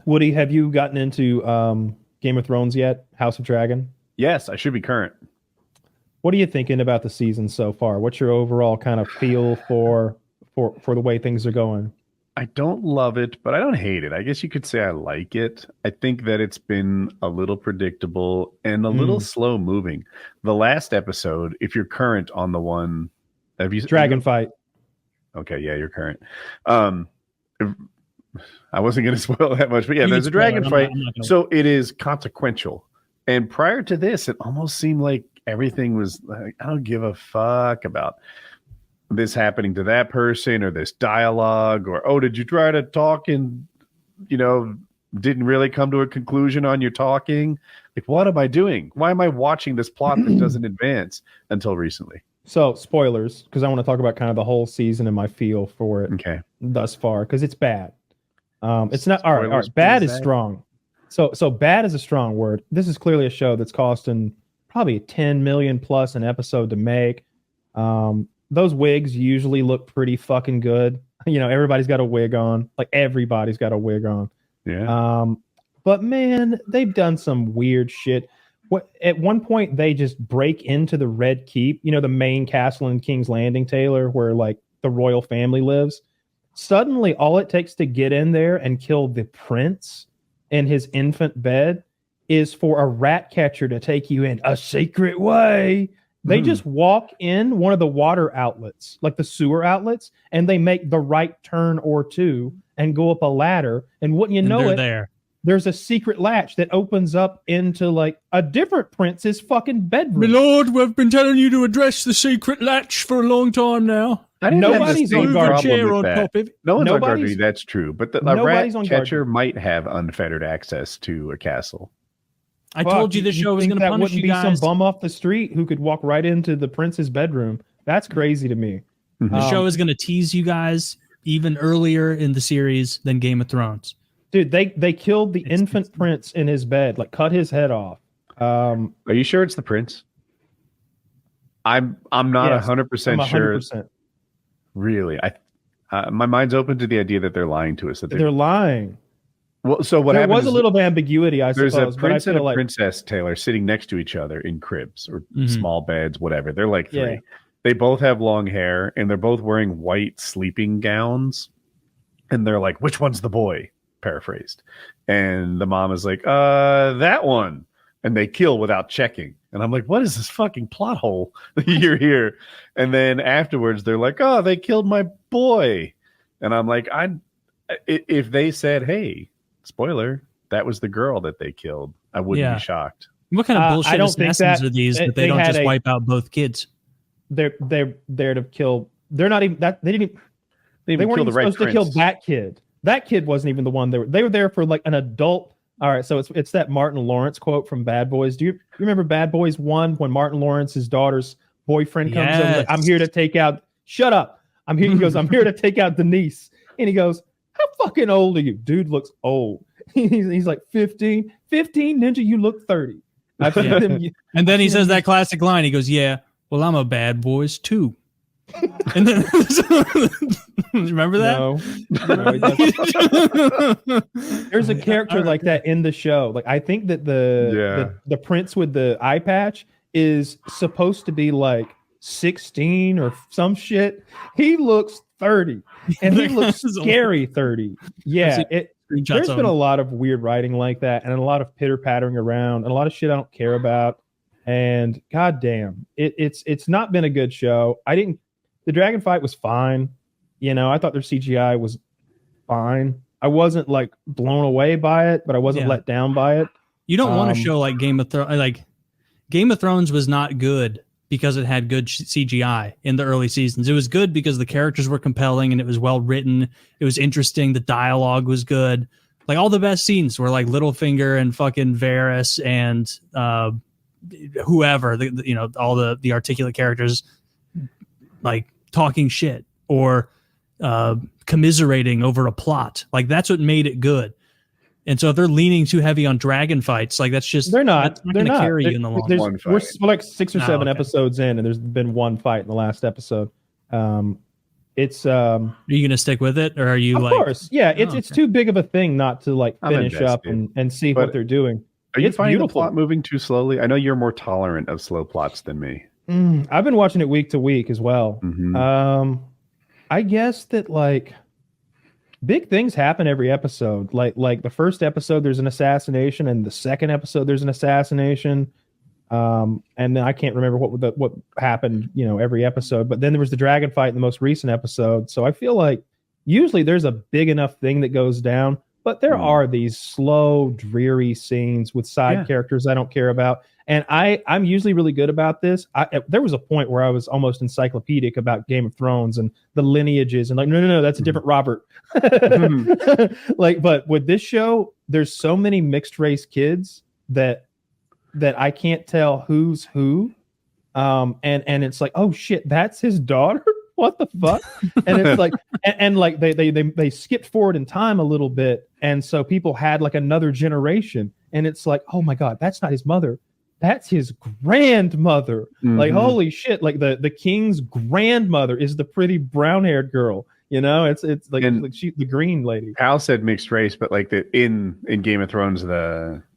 Woody, have you gotten into Game of Thrones yet? House of Dragon? Yes, I should be current. What are you thinking about the season so far? What's your overall kind of feel for the way things are going? I don't love it, but I don't hate it. I guess you could say I like it. I think that it's been a little predictable and a little slow moving. The last episode, if you're current on the one, have you Dragon fight? Okay, yeah, you're current. I wasn't going to spoil that much, but yeah, there's a dragon fight. So it is consequential. And prior to this, it almost seemed like everything was like, I don't give a fuck about this happening to that person or this dialogue or, oh, did you try to talk and, didn't really come to a conclusion on your talking? Like, what am I doing? Why am I watching this plot that doesn't advance until recently? So spoilers, because I want to talk about kind of the whole season and my feel for it thus far, because it's bad. It's not all right. Bad is strong. So bad is a strong word. This is clearly a show that's costing probably 10 million plus an episode to make. Those wigs usually look pretty fucking good. Everybody's got a wig on. Like everybody's got a wig on. Yeah. But man, they've done some weird shit. At one point they just break into the Red Keep, the main castle in King's Landing, Taylor, where like the royal family lives. Suddenly all it takes to get in there and kill the prince in his infant bed is for a rat catcher to take you in a secret way. They just walk in one of the water outlets, like the sewer outlets, and they make the right turn or two and go up a ladder. And wouldn't you know it, there's a secret latch that opens up into like a different prince's fucking bedroom. My lord, we've been telling you to address the secret latch for a long time now. Nobody's on guard. No one's on guard. That's true. But the rat catcher might have unfettered access to a castle. I told you the show was going to punish you guys. Be some bum off the street who could walk right into the prince's bedroom. That's crazy to me. The show is going to tease you guys even earlier in the series than Game of Thrones. Dude, they killed the infant prince in his bed, like cut his head off. Are you sure it's the prince? I'm not 100% sure. 100%. Really, my mind's open to the idea that they're lying to us. That they're lying. Well, so what there happened was a little ambiguity, I suppose. There's a prince and a princess, Taylor, sitting next to each other in cribs or small beds, whatever. They're like three. Yeah. They both have long hair, and they're both wearing white sleeping gowns. And they're like, which one's the boy? Paraphrased. And the mom is like, that one. And they kill without checking. And I'm like, what is this fucking plot hole you're here? And then afterwards, they're like, oh, they killed my boy. And I'm like, if they said, hey, spoiler, that was the girl that they killed, I wouldn't be shocked. What kind of bullshit assassins are these that they don't just wipe out both kids? They're there to kill. They're not even that. They weren't even supposed to kill that kid. That kid wasn't even the one. They were there for like an adult. All right, so it's that Martin Lawrence quote from Bad Boys. Do you remember Bad Boys 1 when Martin Lawrence's daughter's boyfriend comes over? Like, I'm here to take out. Shut up. I'm here. He goes, I'm here to take out Denise. And he goes, how fucking old are you? Dude looks old. He's like 15. 15, Ninja, you look 30. And then he says that classic line. He goes, yeah, well, I'm a Bad Boys too. And then remember that? No, there's a character like that in the show. Like I think that the prince with the eye patch is supposed to be like 16 or some shit. He looks 30 and he looks scary 30. Yeah, there's been a lot of weird writing like that and a lot of pitter pattering around and a lot of shit I don't care about. And goddamn, it's not been a good show. The dragon fight was fine. I thought their CGI was fine. I wasn't like blown away by it, but I wasn't let down by it. You don't want a show like Game of Thrones. Like Game of Thrones was not good because it had good CGI in the early seasons. It was good because the characters were compelling and it was well written. It was interesting. The dialogue was good. Like all the best scenes were like Littlefinger and fucking Varys and whoever, all the articulate characters like talking shit or commiserating over a plot. Like that's what made it good. And so if they're leaning too heavy on dragon fights, like they're not going to carry you in the long run. We're like 6 or 7 episodes in, and there's been one fight in the last episode. It's Are you gonna stick with it, or are you of like? course, yeah. It's too big of a thing not to like I'm finish up invested. and see But what they're doing. Are you It's finding beautiful. the plot moving too slowly? I know you're more tolerant of slow plots than me. I've been watching it week to week as well. Mhm. I guess that like big things happen every episode. Like the first episode, there's an assassination, and the second episode, there's an assassination. And then I can't remember what happened, every episode. But then there was the dragon fight in the most recent episode. So I feel like usually there's a big enough thing that goes down, but there are these slow, dreary scenes with side characters I don't care about. And I'm usually really good about this. There was a point where I was almost encyclopedic about Game of Thrones and the lineages and like, no, that's a different Robert. Like, but with this show, there's so many mixed race kids that I can't tell who's who. And it's like, oh shit, that's his daughter. What the fuck? And it's like, and like they skipped forward in time a little bit. And so people had like another generation, and it's like, oh my God, that's not his mother. That's his grandmother. Like, holy shit. Like the king's grandmother is the pretty brown haired girl. It's like she, the green lady. Al said mixed race, but like in Game of Thrones,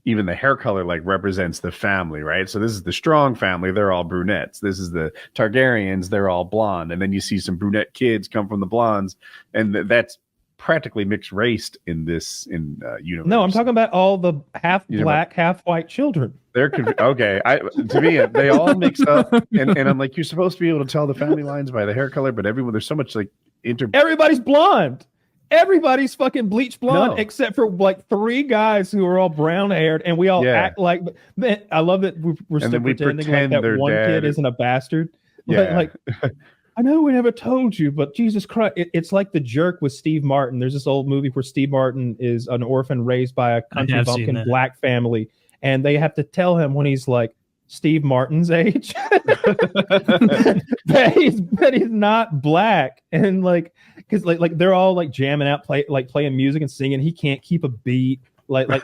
even the hair color like represents the family, right? So this is the strong family, they're all brunettes. This is the Targaryens, they're all blonde. And then you see some brunette kids come from the blondes, and that's practically mixed raced in this universe. No, I'm talking about all the half black, half white children. They're okay. To me, they all mix up, and I'm like, you're supposed to be able to tell the family lines by the hair color, but there's so much like everybody's blonde. Everybody's fucking bleach blonde, except for like 3 guys who are all brown haired, and we all act like. Man, I love that we're still pretending like that one kid isn't a bastard. Yeah. Like I know we never told you, but Jesus Christ, it's like The Jerk with Steve Martin. There's this old movie where Steve Martin is an orphan raised by a country bumpkin black family, and they have to tell him when he's like Steve Martin's age that he's not black, and like because like they're all like jamming out, playing music and singing. He can't keep a beat. Like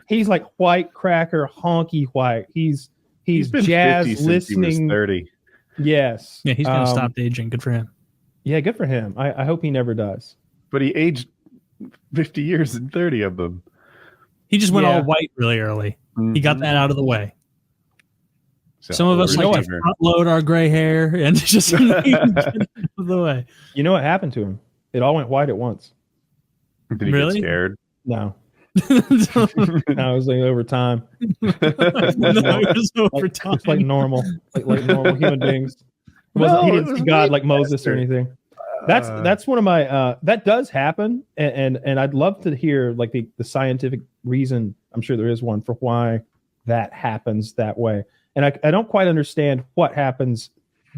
he's like white cracker honky white. He's been jazz 50 listening. Since he was 30. Yes. Yeah, he's gonna stop aging. Good for him. Yeah, good for him. I hope he never does. But he aged 50 years and 30 of them. He just went all white really early. He got that out of the way. So, some of us like to front load our gray hair and just get out of the way. You know what happened to him? It all went white at once. Did he get scared? No. I was like over time. It was over time. It's like normal, like normal human beings. He didn't see God like Moses or anything. That's one of my that does happen, and I'd love to hear like the scientific reason. I'm sure there is one for why that happens that way. And I don't quite understand what happens.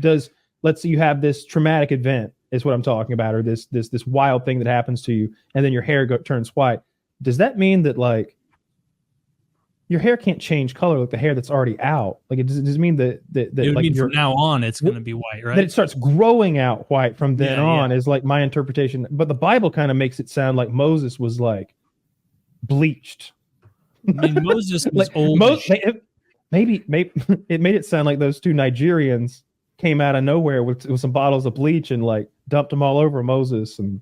Let's say you have this traumatic event is what I'm talking about, or this wild thing that happens to you, and then your hair turns white. Does that mean that like your hair can't change color like the hair that's already out? Like does it mean that it would like mean from now on it's going to be white, right? That it starts growing out white from then on is like my interpretation. But the Bible kind of makes it sound like Moses was like bleached. I mean, Moses was like, old. Maybe it made it sound like those 2 Nigerians came out of nowhere with some bottles of bleach and like dumped them all over Moses. And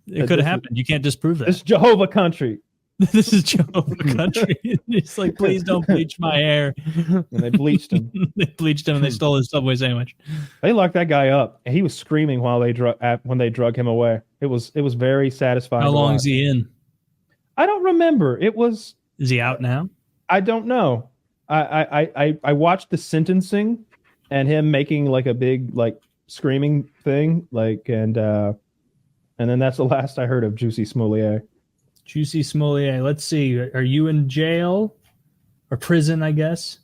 it could have happened. You can't disprove that. This is Jehovah country. This is Jehovah country. It's like, please don't bleach my hair. And they bleached him. They bleached him and they stole his Subway sandwich. They locked that guy up, and he was screaming while when they drug him away. It was very satisfying. How long is he in? I don't remember. Is he out now? I don't know. I watched the sentencing and him making like a big like screaming thing, like and then that's the last I heard of Juicy Smollett. Juicy Smollett. Let's see. Are you in jail or prison? I guess.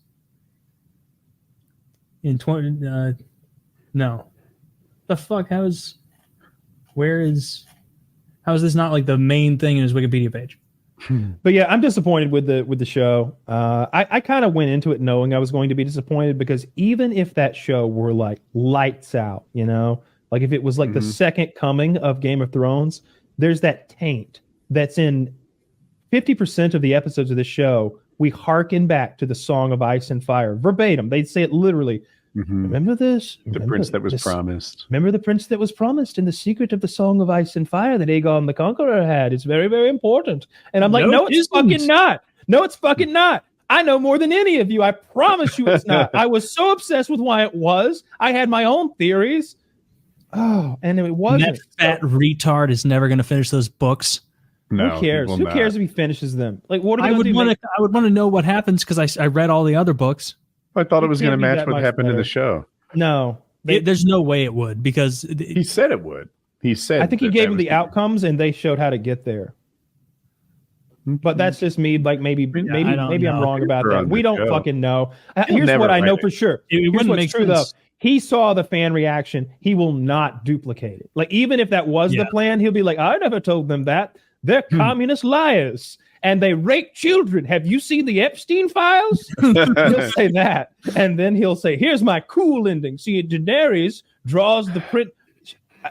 In 20. No. The fuck? How is this not like the main thing in his Wikipedia page? But yeah, I'm disappointed with the show. I kind of went into it knowing I was going to be disappointed, because even if that show were like lights out, like if it was like the second coming of Game of Thrones, there's that taint that's in 50% of the episodes of the show. We hearken back to the Song of Ice and Fire verbatim. They'd say it literally. Remember this? The prince that was promised. Remember the prince that was promised and the secret of the Song of Ice and Fire that Aegon the Conqueror had. It's very, very important. And I'm like, no, it's fucking not. No, it's fucking not. I know more than any of you. I promise you it's not. I was so obsessed with why it was. I had my own theories. Oh, and it wasn't. And that fat retard is never going to finish those books. No, who cares? Who cares if he finishes them? Like, what are we going to do? I would want to know what happens because I read all the other books. I thought it was going to match what happened in the show. No. There's no way it would because he said it would. He said I think he gave him the outcomes and they showed how to get there. But that's just me. Like maybe I'm wrong about that. We don't fucking know. Here's what I know for sure. Here's what's true though. He saw the fan reaction. He will not duplicate it. Like even if that was the plan, he'll be like, I never told them that. They're communist liars. And they rape children. Have you seen the Epstein files? He'll say that. And then he'll say, here's my cool ending. See, Daenerys draws the print.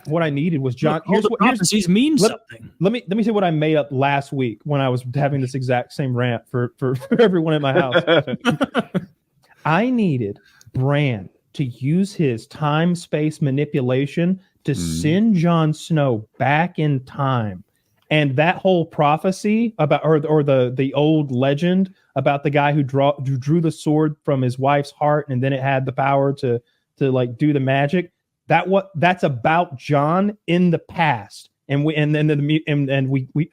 What I needed was John. All the prophecies mean something. Let me say what I made up last week when I was having this exact same rant for everyone in my house. I needed Bran to use his time-space manipulation to send Jon Snow back in time. And that whole prophecy about, or the old legend about the guy who drew the sword from his wife's heart, and then it had the power to like do the magic. That's about Jon in the past, and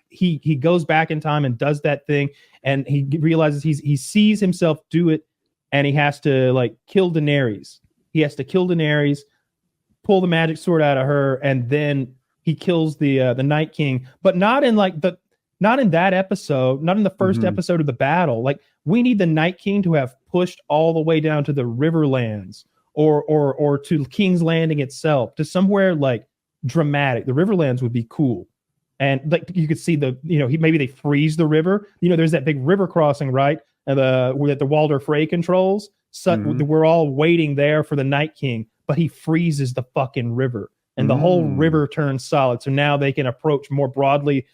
he goes back in time and does that thing, and he realizes he sees himself do it, and he has to like kill Daenerys. He has to kill Daenerys, pull the magic sword out of her, and then he kills the Night King, but not in that episode, not in the first episode of the battle. Like we need the Night King to have pushed all the way down to the Riverlands or to King's Landing itself, to somewhere like dramatic. The Riverlands would be cool. And like you could see maybe they freeze the river. There's that big river crossing, right? And that the Walder Frey controls. So we're all waiting there for the Night King, but he freezes the fucking river. And the whole river turns solid. So now they can approach more broadly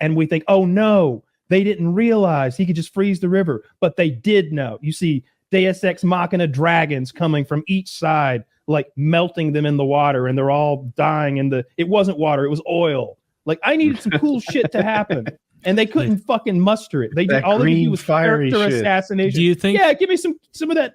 and we think, oh no, they didn't realize he could just freeze the river. But they did know. You see Deus Ex Machina dragons coming from each side, like melting them in the water, and they're all dying it wasn't water, it was oil. Like I needed some cool shit to happen. And they couldn't fucking muster it. They did all they could do was character assassination. Do you think? Yeah, give me some of that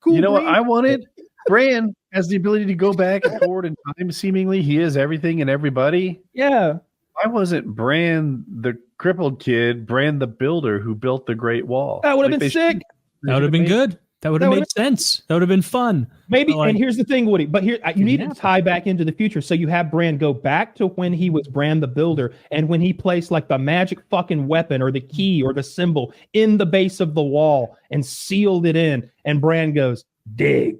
cool. You know what I wanted? Bran has the ability to go back and forward in time. Seemingly, he is everything and everybody. Yeah. Why wasn't Bran the crippled kid, Bran the builder who built the Great Wall? That would have been sick. That would have been good. That would have made sense. That would have been fun. Maybe. And here's the thing, Woody. But here you need to tie back into the future. So you have Bran go back to when he was Bran the Builder, and when he placed like the magic fucking weapon or the key or the symbol in the base of the wall and sealed it in. And Bran goes, dig.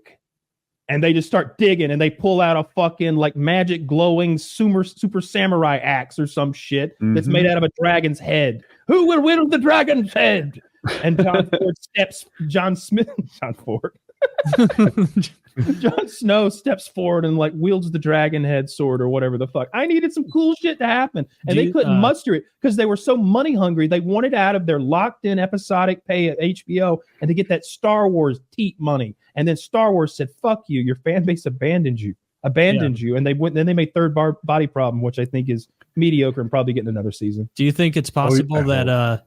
And they just start digging, and they pull out a fucking like magic glowing super samurai axe or some shit that's made out of a dragon's head. Who will wield the dragon's head? And Jon Snow steps forward and like wields the dragon head sword or whatever the fuck. I needed some cool shit to happen, and they couldn't muster it because they were so money hungry. They wanted out of their locked in episodic pay at HBO and to get that Star Wars teat money. And then Star Wars said, "Fuck you! Your fan base abandoned you," and they went. Then they made Third Body Problem, which I think is mediocre and probably getting another season. Do you think it's possible that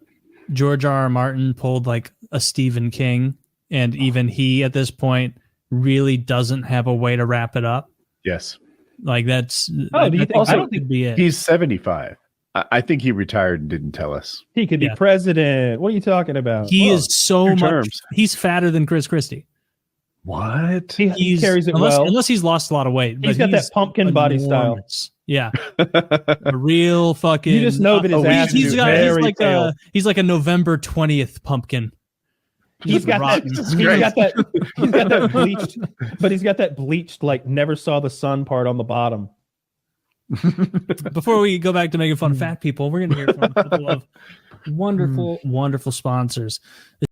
George R.R. Martin pulled like a Stephen King, and even he at this point really doesn't have a way to wrap it up? Yes. Like that's. Oh, do you think? I don't think be it. He's 75. I think he retired and didn't tell us. He could be president. What are you talking about? He is so much. He's fatter than Chris Christie. What? He carries it unless he's lost a lot of weight. He's got that pumpkin body style. Yeah, a real fucking. You just know that his ass he's like a November 20th pumpkin. He's got that bleached, but he's got that bleached like never saw the sun part on the bottom. Before we go back to making fun of fat people, we're going to hear from a couple of wonderful sponsors.